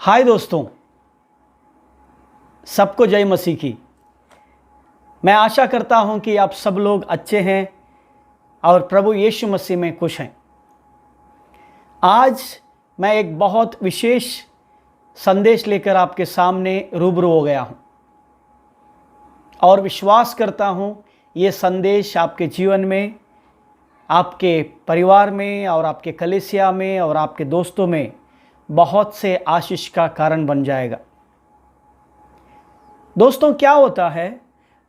हाय दोस्तों, सबको जय मसीह की। मैं आशा करता हूं कि आप सब लोग अच्छे हैं और प्रभु यीशु मसीह में खुश हैं। आज मैं एक बहुत विशेष संदेश लेकर आपके सामने रूबरू हो गया हूं और विश्वास करता हूं ये संदेश आपके जीवन में, आपके परिवार में और आपके कलीसिया में और आपके दोस्तों में बहुत से आशीष का कारण बन जाएगा। दोस्तों, क्या होता है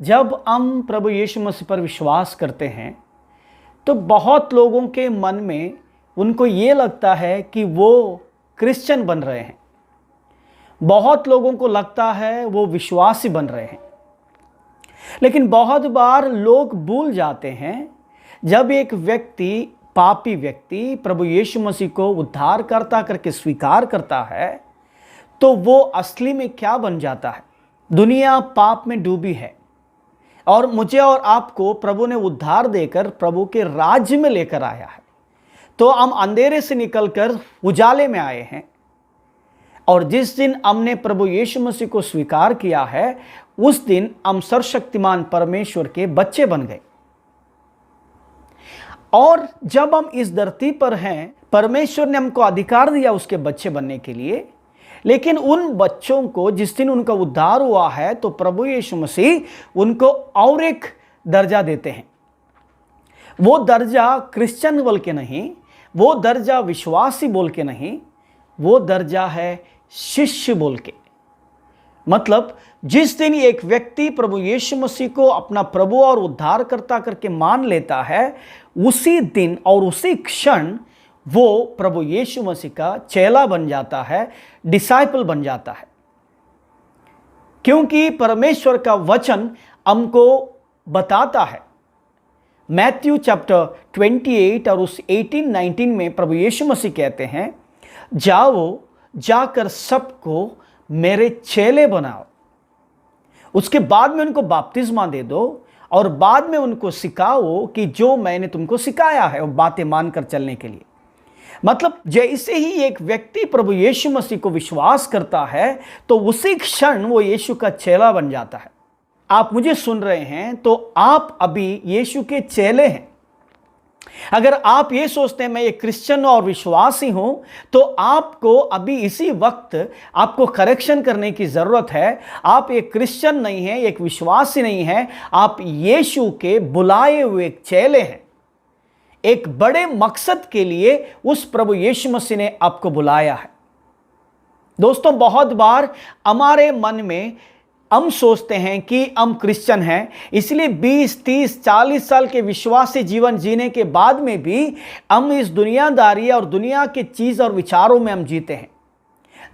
जब हम प्रभु यीशु मसीह पर विश्वास करते हैं तो बहुत लोगों के मन में उनको ये लगता है कि वो क्रिश्चियन बन रहे हैं। बहुत लोगों को लगता है वो विश्वासी बन रहे हैं। लेकिन बहुत बार लोग भूल जाते हैं, जब एक व्यक्ति, पापी व्यक्ति प्रभु यीशु मसीह को उद्धारकर्ता करके स्वीकार करता है तो वो असली में क्या बन जाता है। दुनिया पाप में डूबी है और मुझे और आपको प्रभु ने उद्धार देकर प्रभु के राज्य में लेकर आया है। तो हम अंधेरे से निकलकर उजाले में आए हैं और जिस दिन हमने प्रभु यीशु मसीह को स्वीकार किया है उस दिन हम सर्वशक्तिमान परमेश्वर के बच्चे बन गए। और जब हम इस धरती पर हैं, परमेश्वर ने हमको अधिकार दिया उसके बच्चे बनने के लिए। लेकिन उन बच्चों को जिस दिन उनका उद्धार हुआ है तो प्रभु यीशु मसीह उनको और एक दर्जा देते हैं। वो दर्जा क्रिश्चियन बोल के नहीं, वो दर्जा विश्वासी बोल के नहीं, वो दर्जा है शिष्य बोल के। मतलब जिस दिन एक व्यक्ति प्रभु यीशु मसीह को अपना प्रभु और उद्धारकर्ता करके मान लेता है, उसी दिन और उसी क्षण वो प्रभु यीशु मसीह का चेला बन जाता है, डिसाइपल बन जाता है। क्योंकि परमेश्वर का वचन हमको बताता है, मैथ्यू चैप्टर 28 और उस 18-19 में प्रभु यीशु मसीह कहते हैं, जाकर सबको मेरे चेले बनाओ। उसके बाद में उनको बपतिस्मा दे दो और बाद में उनको सिखाओ कि जो मैंने तुमको सिखाया है वो बातें मानकर चलने के लिए। मतलब जैसे ही एक व्यक्ति प्रभु यीशु मसीह को विश्वास करता है तो उसी क्षण वो यीशु का चेला बन जाता है। आप मुझे सुन रहे हैं तो आप अभी यीशु के चेले हैं। अगर आप ये सोचते हैं मैं एक क्रिश्चियन और विश्वासी हूं तो आपको अभी इसी वक्त आपको करेक्शन करने की जरूरत है। आप एक क्रिश्चियन नहीं है, एक विश्वासी नहीं है, आप यीशु के बुलाए हुए एक चेले हैं। एक बड़े मकसद के लिए उस प्रभु यीशु मसीह ने आपको बुलाया है। दोस्तों, बहुत बार हमारे मन में हम सोचते हैं कि हम क्रिश्चियन हैं, इसलिए 20, 30, 40 साल के विश्वासी जीवन जीने के बाद में भी हम इस दुनियादारी और दुनिया के चीज़ और विचारों में हम जीते हैं।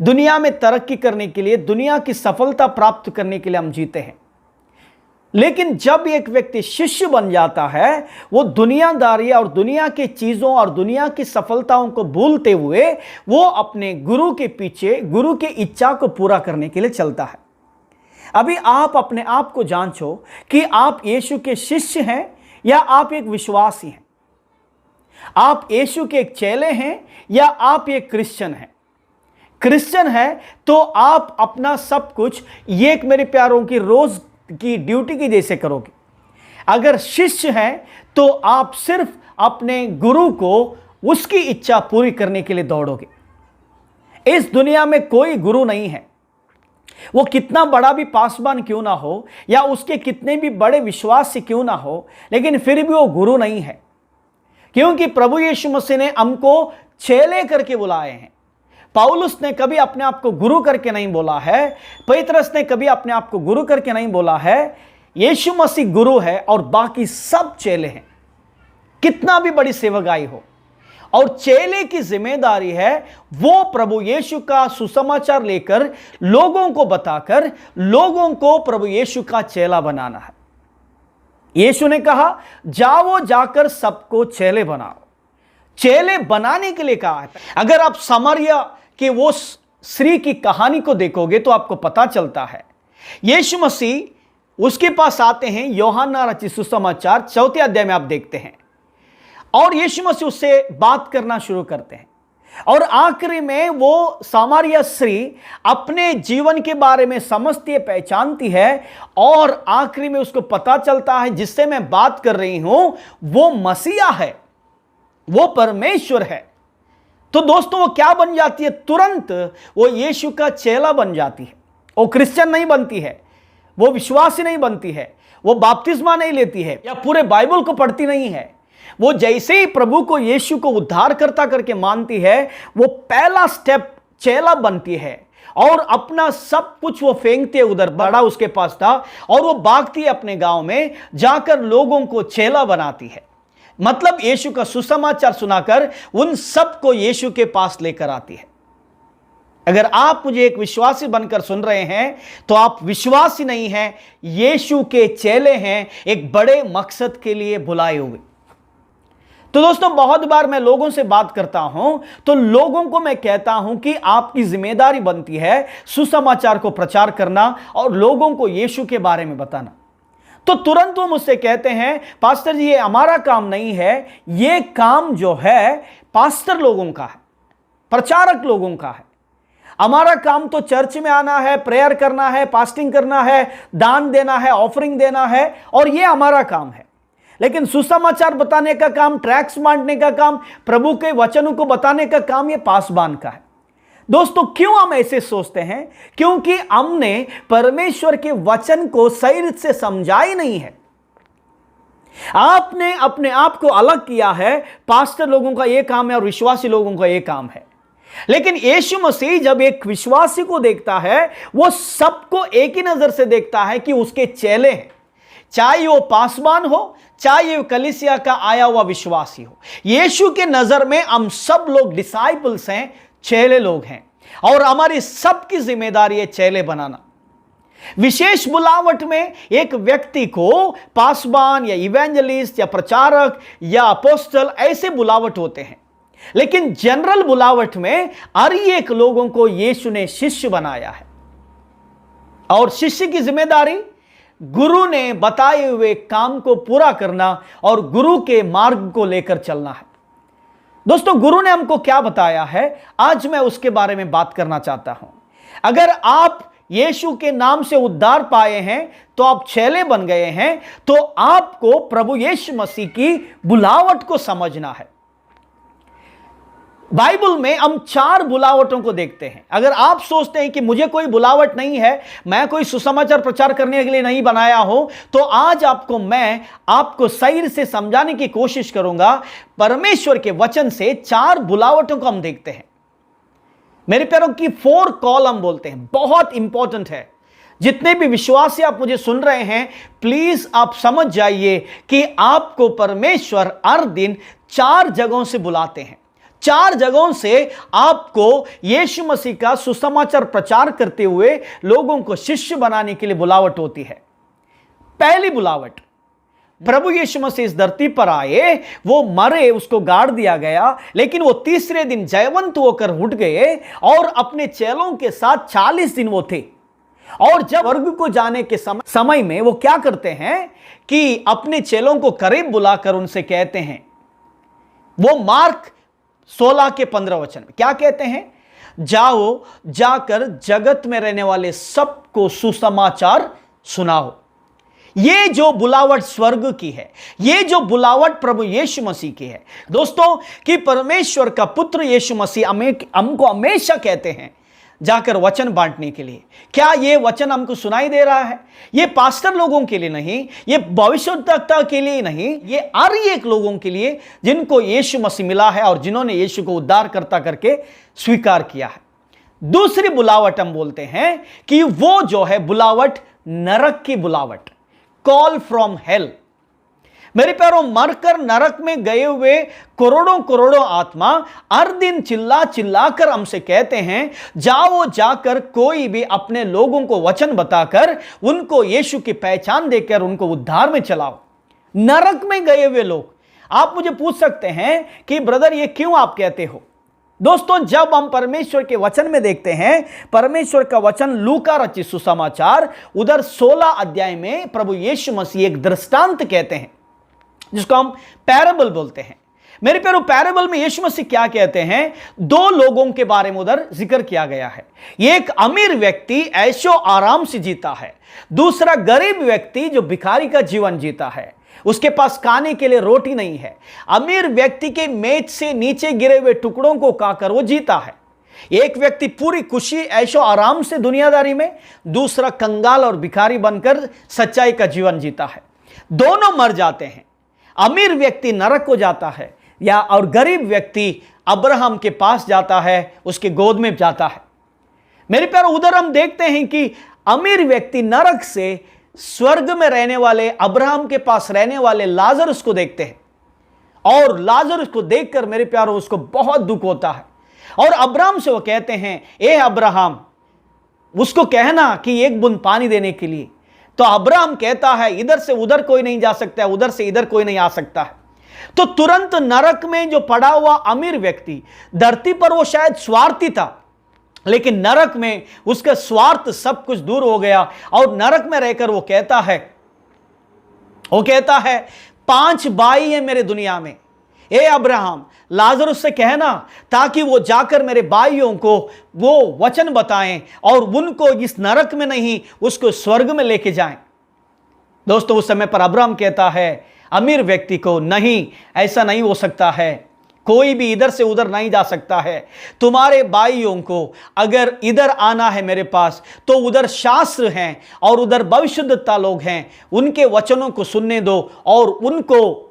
दुनिया में तरक्की करने के लिए, दुनिया की सफलता प्राप्त करने के लिए हम जीते हैं। लेकिन जब एक व्यक्ति शिष्य बन जाता है, वो दुनियादारी और दुनिया के चीज़ों और दुनिया की सफलताओं को भूलते हुए वो अपने गुरु के पीछे, गुरु की इच्छा को पूरा करने के लिए चलता है। अभी आप अपने आप को जांचो कि आप यीशु के शिष्य हैं या आप एक विश्वासी हैं। आप यीशु के एक चेले हैं या आप एक क्रिश्चियन हैं। क्रिश्चियन है तो आप अपना सब कुछ ये एक मेरे प्यारों की रोज की ड्यूटी की जैसे करोगे। अगर शिष्य हैं तो आप सिर्फ अपने गुरु को उसकी इच्छा पूरी करने के लिए दौड़ोगे। इस दुनिया में कोई गुरु नहीं है, वो कितना बड़ा भी पासवान क्यों ना हो या उसके कितने भी बड़े विश्वास से क्यों ना हो, लेकिन फिर भी वो गुरु नहीं है। क्योंकि प्रभु यीशु मसीह ने हमको चेले करके बुलाए हैं। पौलुस ने कभी अपने आप को गुरु करके नहीं बोला है, पतरस ने कभी अपने आप को गुरु करके नहीं बोला है। यीशु मसीह गुरु है और बाकी सब चेले हैं, कितना भी बड़ी सेवकाई हो। और चेले की जिम्मेदारी है वो प्रभु यीशु का सुसमाचार लेकर लोगों को बताकर लोगों को प्रभु यीशु का चेला बनाना है। यीशु ने कहा जाकर सबको चेले बनाओ। चेले बनाने के लिए कहा है। अगर आप सामरिया के वो स्त्री की कहानी को देखोगे तो आपको पता चलता है यीशु मसीह उसके पास आते हैं। यूहन्ना रचित सुसमाचार 4 अध्याय में आप देखते हैं और यीशु मसीह उससे बात करना शुरू करते हैं। और आखिरी में वो सामरिया स्त्री अपने जीवन के बारे में समझती है, पहचानती है, और आखिरी में उसको पता चलता है जिससे मैं बात कर रही हूं वो मसीहा है, वो परमेश्वर है। तो दोस्तों वो क्या बन जाती है? तुरंत वो यीशु का चेला बन जाती है। वो क्रिश्चियन नहीं बनती है, वो विश्वासी नहीं बनती है, वो बपतिस्मा नहीं लेती है या पूरे बाइबल को पढ़ती नहीं है। वो जैसे ही प्रभु को, यीशु को उद्धारकर्ता करके मानती है, वो पहला स्टेप चेला बनती है और अपना सब कुछ वो फेंकती है उधर। बड़ा उसके पास था और वो भागती है अपने गांव में, जाकर लोगों को चेला बनाती है। मतलब यीशु का सुसमाचार सुनाकर उन सबको यीशु के पास लेकर आती है। अगर आप मुझे एक विश्वासी बनकर सुन रहे हैं तो आप विश्वासी नहीं हैं, यीशु के चेले हैं, एक बड़े मकसद के लिए बुलाए हुए। तो दोस्तों बहुत बार मैं लोगों से बात करता हूं तो लोगों को मैं कहता हूं कि आपकी जिम्मेदारी बनती है सुसमाचार को प्रचार करना और लोगों को यीशु के बारे में बताना। तो तुरंत वो मुझसे कहते हैं, पास्टर जी ये हमारा काम नहीं है, ये काम जो है पास्टर लोगों का है, प्रचारक लोगों का है। हमारा काम तो चर्च में आना है, प्रेयर करना है, फास्टिंग करना है, दान देना है, ऑफरिंग देना है, और ये हमारा काम है। लेकिन सुसमाचार बताने का काम, ट्रैक्स बांटने का काम, प्रभु के वचनों को बताने का काम ये पासबान का है। दोस्तों क्यों हम ऐसे सोचते हैं? क्योंकि हमने परमेश्वर के वचन को सही रीत से समझा ही नहीं है। आपने अपने आप को अलग किया है, पास्टर लोगों का यह काम है और विश्वासी लोगों का यह काम है। लेकिन यीशु मसीह जब एक विश्वासी को देखता है, वो सबको एक ही नजर से देखता है कि उसके चेले हैं, चाहे वो पासबान हो, चाहे वो कलीसिया का आया हुआ विश्वासी हो। यीशु के नजर में हम सब लोग डिसाइपल्स हैं, चेले लोग हैं, और हमारी सबकी जिम्मेदारी है चेले बनाना। विशेष बुलावट में एक व्यक्ति को पासबान या इवेंजलिस्ट या प्रचारक या अपोस्टल ऐसे बुलावट होते हैं। लेकिन जनरल बुलावट में हर एक लोगों को यीशु ने शिष्य बनाया है, और शिष्य की जिम्मेदारी गुरु ने बताए हुए काम को पूरा करना और गुरु के मार्ग को लेकर चलना है। दोस्तों गुरु ने हमको क्या बताया है, आज मैं उसके बारे में बात करना चाहता हूं। अगर आप यीशु के नाम से उद्धार पाए हैं, तो आप चेले बन गए हैं, तो आपको प्रभु यीशु मसीह की बुलावट को समझना है। बाइबल में हम 4 बुलावटों को देखते हैं। अगर आप सोचते हैं कि मुझे कोई बुलावट नहीं है, मैं कोई सुसमाचार प्रचार करने के लिए नहीं बनाया हूं, तो आज मैं आपको सही से समझाने की कोशिश करूंगा। परमेश्वर के वचन से 4 बुलावटों को हम देखते हैं। मेरे प्यारों की 4 कॉल हम बोलते हैं, बहुत इंपॉर्टेंट है। जितने भी विश्वासी आप मुझे सुन रहे हैं, प्लीज आप समझ जाइए कि आपको परमेश्वर हर दिन 4 जगहों से बुलाते हैं। 4 जगहों से आपको यीशु मसीह का सुसमाचार प्रचार करते हुए लोगों को शिष्य बनाने के लिए बुलावट होती है। पहली बुलावट, प्रभु यीशु मसीह इस धरती पर आए, वो मरे, उसको गाड़ दिया गया, लेकिन वो तीसरे दिन जयवंत होकर उठ गए और अपने चेलों के साथ 40 दिन वो थे। और जब स्वर्ग को जाने के समय में वो क्या करते हैं कि अपने चेलों को करीब बुलाकर उनसे कहते हैं, वो मार्क 16 के 15 वचन में क्या कहते हैं, जाओ, जाकर जगत में रहने वाले सबको सुसमाचार सुनाओ। ये जो बुलावट स्वर्ग की है, ये जो बुलावट प्रभु यीशु मसीह की है दोस्तों, कि परमेश्वर का पुत्र यीशु मसीह हमको हमेशा कहते हैं जाकर वचन बांटने के लिए। क्या ये वचन हमको सुनाई दे रहा है? ये पास्टर लोगों के लिए नहीं, ये भविष्यवक्ता के लिए नहीं, ये हर एक लोगों के लिए जिनको यीशु मसीह मिला है और जिन्होंने यीशु को उद्धारकर्ता करके स्वीकार किया है। दूसरी बुलावट हम बोलते हैं कि वो जो है बुलावट नरक की बुलावट, कॉल फ्रॉम हेल। मेरे प्यारों, मरकर नरक में गए हुए करोड़ों आत्मा हर दिन चिल्ला चिल्लाकर हमसे कहते हैं, जाओ, जाकर कोई भी अपने लोगों को वचन बताकर उनको यीशु की पहचान देकर उनको उद्धार में चलाओ। नरक में गए हुए लोग। आप मुझे पूछ सकते हैं कि ब्रदर ये क्यों आप कहते हो? दोस्तों जब हम परमेश्वर के वचन में देखते हैं, परमेश्वर का वचन लूका रचित सुसमाचार उधर 16 अध्याय में प्रभु यीशु मसीह एक दृष्टांत कहते हैं, जिसको हम पैराबल बोलते हैं। मेरे प्यारो, पैराबल में यीशु मसीह क्या कहते हैं? दो लोगों के बारे में उधर जिक्र किया गया है। एक अमीर व्यक्ति ऐशो आराम से जीता है, दूसरा गरीब व्यक्ति जो भिखारी का जीवन जीता है, उसके पास खाने के लिए रोटी नहीं है। अमीर व्यक्ति के मेज से नीचे गिरे हुए टुकड़ों को खाकर वो जीता है। एक व्यक्ति पूरी खुशी ऐशो आराम से दुनियादारी में, दूसरा कंगाल और भिखारी बनकर सच्चाई का जीवन जीता है। दोनों मर जाते हैं। अमीर व्यक्ति नरक को जाता है और गरीब व्यक्ति अब्राहम के पास जाता है, उसके गोद में जाता है। मेरे प्यारो, उधर हम देखते हैं कि अमीर व्यक्ति नरक से स्वर्ग में रहने वाले, अब्राहम के पास रहने वाले लाजरुस को देखते हैं, और लाजरुस को देखकर मेरे प्यारो उसको बहुत दुख होता है। और अब्राहम से वो कहते हैं, ए अब्राहम, उसको कहना कि एक बूंद पानी देने के लिए। तो अब्राहम कहता है, इधर से उधर कोई नहीं जा सकता है, उधर से इधर कोई नहीं आ सकता है। तो तुरंत नरक में जो पड़ा हुआ अमीर व्यक्ति, धरती पर वो शायद स्वार्थी था, लेकिन नरक में उसका स्वार्थ सब कुछ दूर हो गया। और नरक में रहकर वो कहता है 5 भाई है मेरे दुनिया में, ए अब्राहम, लाजरुस से कहना ताकि वो जाकर मेरे भाइयों को वो वचन बताएं और उनको इस नरक में नहीं, उसको स्वर्ग में लेके जाएं। दोस्तों, उस समय पर अब्राहम कहता है अमीर व्यक्ति को, नहीं, ऐसा नहीं हो सकता है, कोई भी इधर से उधर नहीं जा सकता है। तुम्हारे भाइयों को अगर इधर आना है मेरे पास, तो उधर शास्त्र हैं और उधर भविष्यद्वक्ता लोग हैं, उनके वचनों को सुनने दो और उनको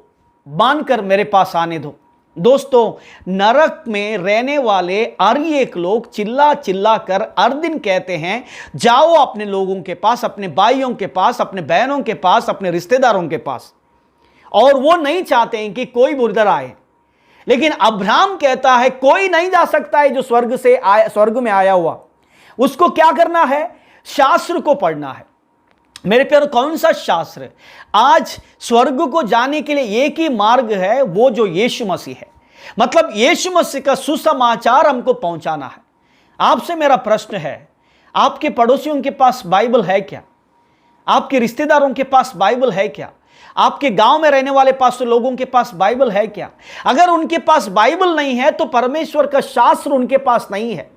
मानकर मेरे पास आने दो। दोस्तों, नरक में रहने वाले हर एक लोग चिल्ला चिल्ला कर हर दिन कहते हैं, जाओ अपने लोगों के पास, अपने भाइयों के पास, अपने बहनों के पास, अपने रिश्तेदारों के पास, और वो नहीं चाहते हैं कि कोई उधर आए। लेकिन अब्राहम कहता है कोई नहीं जा सकता है जो स्वर्ग में आया हुआ। उसको क्या करना है? शास्त्र को पढ़ना है। मेरे प्यारो, कौन सा शास्त्र? आज स्वर्ग को जाने के लिए एक ही मार्ग है, वो जो यीशु मसीह है। मतलब यीशु मसीह का सुसमाचार हमको पहुंचाना है। आपसे मेरा प्रश्न है, आपके पड़ोसियों के पास बाइबल है क्या? आपके रिश्तेदारों के पास बाइबल है क्या? आपके गांव में रहने वाले पास लोगों के पास बाइबल है क्या? अगर उनके पास बाइबल नहीं है तो परमेश्वर का शास्त्र उनके पास नहीं है।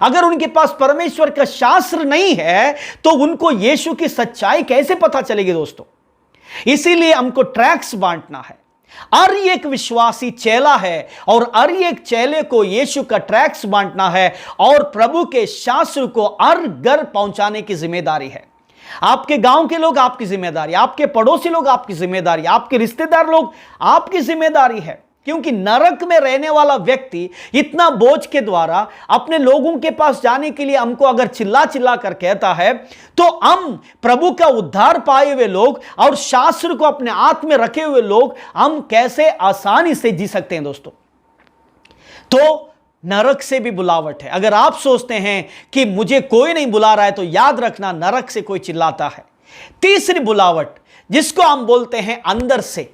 अगर उनके पास परमेश्वर का शास्त्र नहीं है तो उनको यीशु की सच्चाई कैसे पता चलेगी? दोस्तों, इसीलिए हमको ट्रैक्स बांटना है। हर एक विश्वासी चेला है और हर एक चेले को यीशु का ट्रैक्स बांटना है और प्रभु के शास्त्र को हर घर पहुंचाने की जिम्मेदारी है। आपके गांव के लोग आपकी जिम्मेदारी, आपके पड़ोसी लोग आपकी जिम्मेदारी, आपके रिश्तेदार लोग आपकी जिम्मेदारी है। क्योंकि नरक में रहने वाला व्यक्ति इतना बोझ के द्वारा अपने लोगों के पास जाने के लिए हमको अगर चिल्ला चिल्ला कर कहता है, तो हम प्रभु का उद्धार पाए हुए लोग और शास्त्र को अपने हाथ में रखे हुए लोग हम कैसे आसानी से जी सकते हैं? दोस्तों, तो नरक से भी बुलावट है। अगर आप सोचते हैं कि मुझे कोई नहीं बुला रहा है, तो याद रखना, नरक से कोई चिल्लाता है। तीसरी बुलावट, जिसको हम बोलते हैं अंदर से,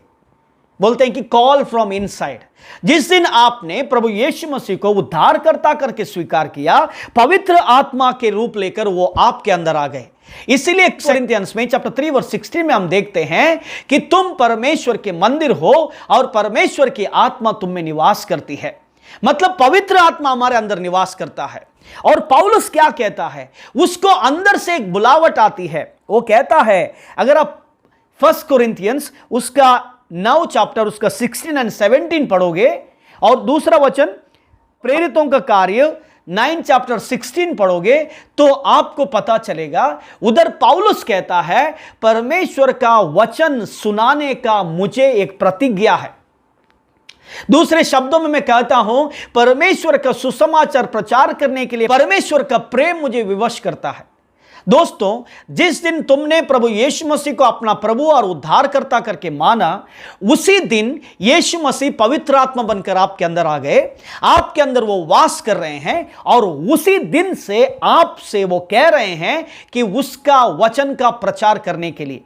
बोलते हैं कि कॉल फ्रॉम इनसाइड। जिस दिन आपने प्रभु यीशु मसीह को उद्धारकर्ता करके स्वीकार किया, पवित्र आत्मा के रूप लेकर वो आपके अंदर आ गए। इसीलिए कोरिन्थियंस में चैप्टर 3 वर्स 16 में हम देखते हैं कि तुम परमेश्वर के मंदिर हो और परमेश्वर की आत्मा तुम में निवास करती है। मतलब पवित्र आत्मा हमारे अंदर निवास करता है। और पौलुस क्या कहता है? उसको अंदर से एक बुलावट आती है। वो कहता है, अगर आप 1 कोरिन्थियंस उसका 9 चैप्टर उसका 16 और 17 पढ़ोगे, और दूसरा वचन प्रेरितों का कार्य 9 चैप्टर 16 पढ़ोगे, तो आपको पता चलेगा उधर पौलुस कहता है, परमेश्वर का वचन सुनाने का मुझे एक प्रतिज्ञा है। दूसरे शब्दों में मैं कहता हूं, परमेश्वर का सुसमाचार प्रचार करने के लिए परमेश्वर का प्रेम मुझे विवश करता है। दोस्तों, जिस दिन तुमने प्रभु यीशु मसीह को अपना प्रभु और उद्धारकर्ता करके माना, उसी दिन यीशु मसीह पवित्र आत्मा बनकर आपके अंदर आ गए। आपके अंदर वो वास कर रहे हैं और उसी दिन से आपसे वो कह रहे हैं कि उसका वचन का प्रचार करने के लिए।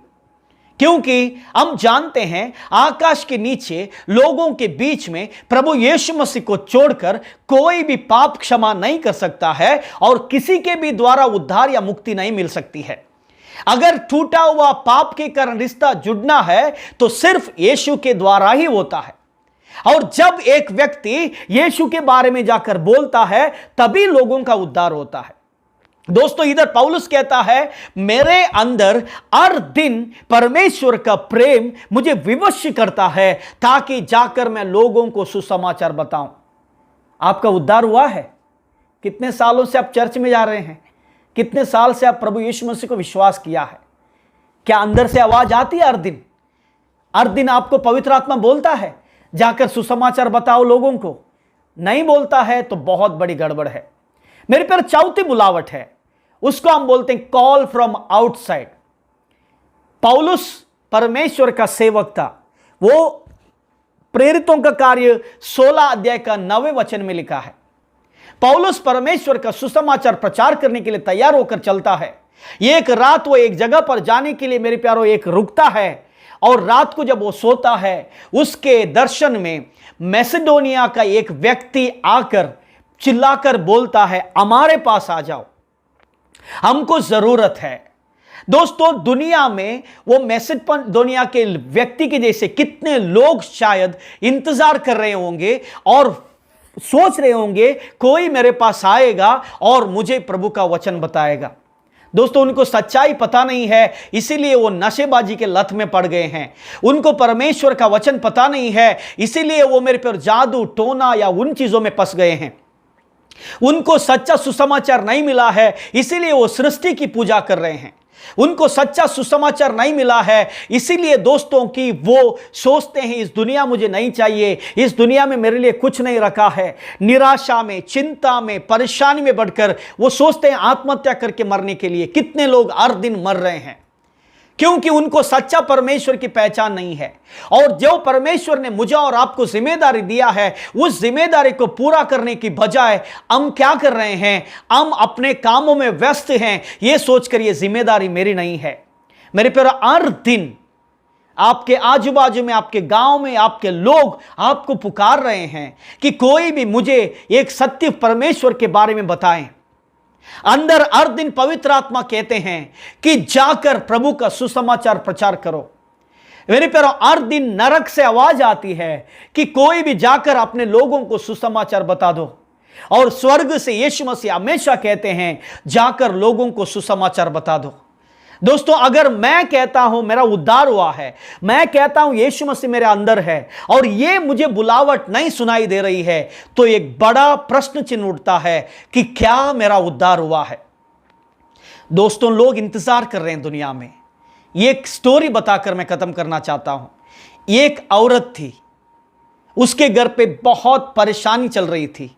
क्योंकि हम जानते हैं आकाश के नीचे लोगों के बीच में प्रभु यीशु मसीह को छोड़कर कोई भी पाप क्षमा नहीं कर सकता है और किसी के भी द्वारा उद्धार या मुक्ति नहीं मिल सकती है। अगर टूटा हुआ पाप के कारण रिश्ता जुड़ना है तो सिर्फ यीशु के द्वारा ही होता है। और जब एक व्यक्ति यीशु के बारे में जाकर बोलता है तभी लोगों का उद्धार होता है। दोस्तों, इधर पौलुस कहता है मेरे अंदर हर दिन परमेश्वर का प्रेम मुझे विवश करता है ताकि जाकर मैं लोगों को सुसमाचार बताऊं। आपका उद्धार हुआ है? कितने सालों से आप चर्च में जा रहे हैं? कितने साल से आप प्रभु यीशु मसीह को विश्वास किया है? क्या अंदर से आवाज आती है हर दिन? हर दिन आपको पवित्र आत्मा बोलता है जाकर सुसमाचार बताओ लोगों को? नहीं बोलता है तो बहुत बड़ी गड़बड़ है। मेरे पर चौथी बुलावट है, उसको हम बोलते हैं कॉल फ्रॉम आउटसाइड। पौलुस परमेश्वर का सेवक था। वो प्रेरितों का कार्य 16 अध्याय का 9वें वचन में लिखा है। पौलुस परमेश्वर का सुसमाचार प्रचार करने के लिए तैयार होकर चलता है। एक रात वो एक जगह पर जाने के लिए मेरे प्यारो एक रुकता है, और रात को जब वो सोता है उसके दर्शन में मैसेडोनिया का एक व्यक्ति आकर चिल्लाकर बोलता है हमारे पास आ जाओ, हमको जरूरत है। दोस्तों, दुनिया में वो मैसेडोनिया के व्यक्ति के जैसे कितने लोग शायद इंतजार कर रहे होंगे और सोच रहे होंगे कोई मेरे पास आएगा और मुझे प्रभु का वचन बताएगा। दोस्तों, उनको सच्चाई पता नहीं है, इसीलिए वो नशेबाजी के लत में पड़ गए हैं। उनको परमेश्वर का वचन पता नहीं है, इसीलिए वो मेरे पर जादू टोना या उन चीजों में फंस गए हैं। उनको सच्चा सुसमाचार नहीं मिला है, इसीलिए वो सृष्टि की पूजा कर रहे हैं। उनको सच्चा सुसमाचार नहीं मिला है, इसीलिए दोस्तों की वो सोचते हैं इस दुनिया मुझे नहीं चाहिए, इस दुनिया में मेरे लिए कुछ नहीं रखा है। निराशा में, चिंता में, परेशानी में बढ़कर वो सोचते हैं आत्महत्या करके मरने के लिए। कितने लोग हर दिन मर रहे हैं क्योंकि उनको सच्चा परमेश्वर की पहचान नहीं है। और जो परमेश्वर ने मुझे और आपको जिम्मेदारी दिया है, उस जिम्मेदारी को पूरा करने की बजाय हम क्या कर रहे हैं? हम अपने कामों में व्यस्त हैं, यह सोचकर यह जिम्मेदारी मेरी नहीं है। मेरे प्यारे, हर दिन आपके आजू बाजू में, आपके गांव में आपके लोग आपको पुकार रहे हैं कि कोई भी मुझे एक सत्य परमेश्वर के बारे में बताएं। अंदर हर दिन पवित्र आत्मा कहते हैं कि जाकर प्रभु का सुसमाचार प्रचार करो। मेरे प्यारों, हर दिन नरक से आवाज आती है कि कोई भी जाकर अपने लोगों को सुसमाचार बता दो, और स्वर्ग से यीशु मसीह हमेशा कहते हैं जाकर लोगों को सुसमाचार बता दो। दोस्तों, अगर मैं कहता हूं मेरा उद्धार हुआ है, मैं कहता हूं यीशु मसीह मेरे अंदर है, और ये मुझे बुलावट नहीं सुनाई दे रही है, तो एक बड़ा प्रश्न चिन्ह उठता है कि क्या मेरा उद्धार हुआ है? दोस्तों, लोग इंतजार कर रहे हैं दुनिया में। एक स्टोरी बताकर मैं खत्म करना चाहता हूं। एक औरत थी, उसके घर पे बहुत परेशानी चल रही थी।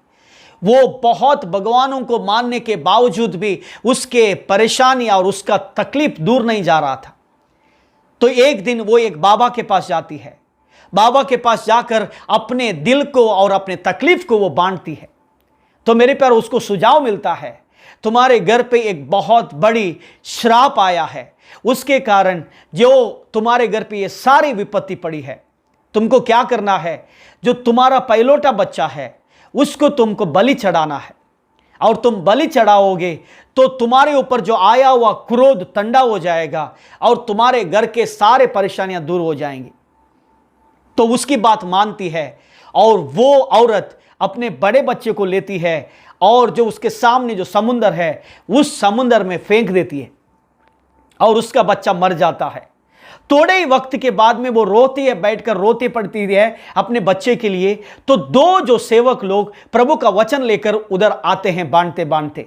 वो बहुत भगवानों को मानने के बावजूद भी उसके परेशानी और उसका तकलीफ दूर नहीं जा रहा था। तो एक दिन वो एक बाबा के पास जाती है। बाबा के पास जाकर अपने दिल को और अपने तकलीफ को वो बांटती है। तो मेरे पर उसको सुझाव मिलता है, तुम्हारे घर पे एक बहुत बड़ी श्राप आया है, उसके कारण जो तुम्हारे घर पे ये सारी विपत्ति पड़ी है। तुमको क्या करना है? जो तुम्हारा पहलौठा बच्चा है उसको तुमको बलि चढ़ाना है, और तुम बलि चढ़ाओगे तो तुम्हारे ऊपर जो आया हुआ क्रोध ठंडा हो जाएगा और तुम्हारे घर के सारे परेशानियां दूर हो जाएंगी। तो उसकी बात मानती है, और वो औरत अपने बड़े बच्चे को लेती है और जो उसके सामने जो समुंदर है उस समुंदर में फेंक देती है, और उसका बच्चा मर जाता है। थोड़े ही वक्त के बाद में वो रोती है, बैठकर रोती पड़ती है अपने बच्चे के लिए। तो दो जो सेवक लोग प्रभु का वचन लेकर उधर आते हैं बांटते बांटते,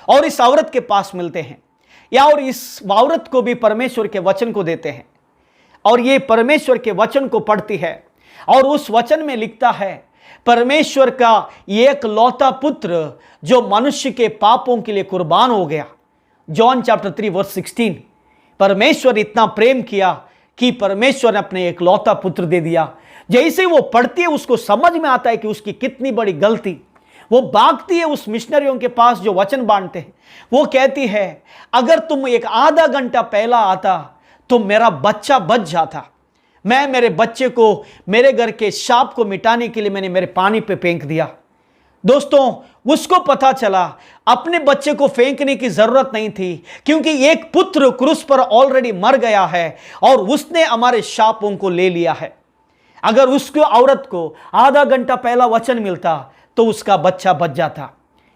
और इस औरत के पास मिलते हैं, या और इस औरत को भी परमेश्वर के वचन को देते हैं, और ये परमेश्वर के वचन को पढ़ती है। और उस वचन में लिखता है परमेश्वर का एक लौता पुत्र जो मनुष्य के पापों के लिए कुर्बान हो गया। John chapter 3 verse 16। परमेश्वर इतना प्रेम किया कि परमेश्वर ने अपने एक लौता पुत्र दे दिया। जैसे वो पढ़ती है उसको समझ में आता है कि उसकी कितनी बड़ी गलती। वो भागती है उस मिशनरियों के पास जो वचन बांटते हैं। वो कहती है अगर तुम एक आधा घंटा पहला आता तो मेरा बच्चा बच जाता। मैं मेरे बच्चे को, मेरे घर के शाप को मिटाने के लिए मैंने मेरे पानी पे फेंक दिया। दोस्तों, उसको पता चला अपने बच्चे को फेंकने की जरूरत नहीं थी, क्योंकि एक पुत्र क्रूस पर ऑलरेडी मर गया है और उसने हमारे शापों को ले लिया है। अगर उसको औरत को आधा घंटा पहला वचन मिलता तो उसका बच्चा बच जाता।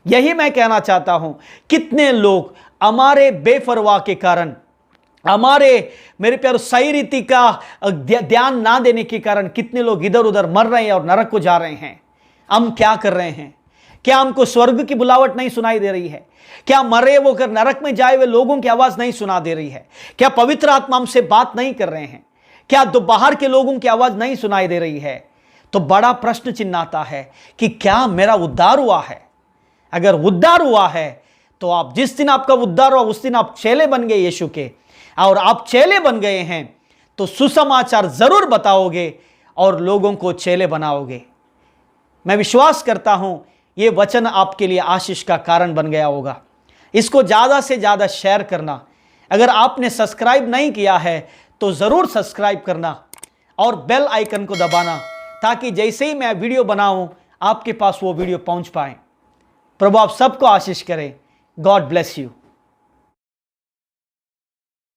यही मैं कहना चाहता हूं, कितने लोग हमारे बेपरवाह के कारण, हमारे मेरे प्यार सही रीति का ध्यान ना देने के कारण कितने लोग इधर उधर मर रहे हैं और नरक को जा रहे हैं। हम क्या कर रहे हैं? क्या हमको स्वर्ग की बुलावट नहीं सुनाई दे रही है? क्या मरे वो कर नरक में जाए हुए लोगों की आवाज नहीं सुना दे रही है? क्या पवित्र आत्मा हमसे बात नहीं कर रहे हैं? क्या दो बाहर के लोगों की आवाज नहीं सुनाई दे रही है? तो बड़ा प्रश्न चिन्ह आता है कि क्या मेरा उद्धार हुआ है? अगर उद्धार हुआ है तो आप जिस दिन आपका उद्धार हुआ उस दिन आप चेले बन गए यीशु के, और आप चेले बन गए हैं तो सुसमाचार जरूर बताओगे और लोगों को चेले बनाओगे। मैं विश्वास करता हूं ये वचन आपके लिए आशीष का कारण बन गया होगा। इसको ज्यादा से ज्यादा शेयर करना। अगर आपने सब्सक्राइब नहीं किया है तो जरूर सब्सक्राइब करना और बेल आइकन को दबाना, ताकि जैसे ही मैं वीडियो बनाऊं आपके पास वो वीडियो पहुंच पाए। प्रभु आप सबको आशीष करे। God bless you.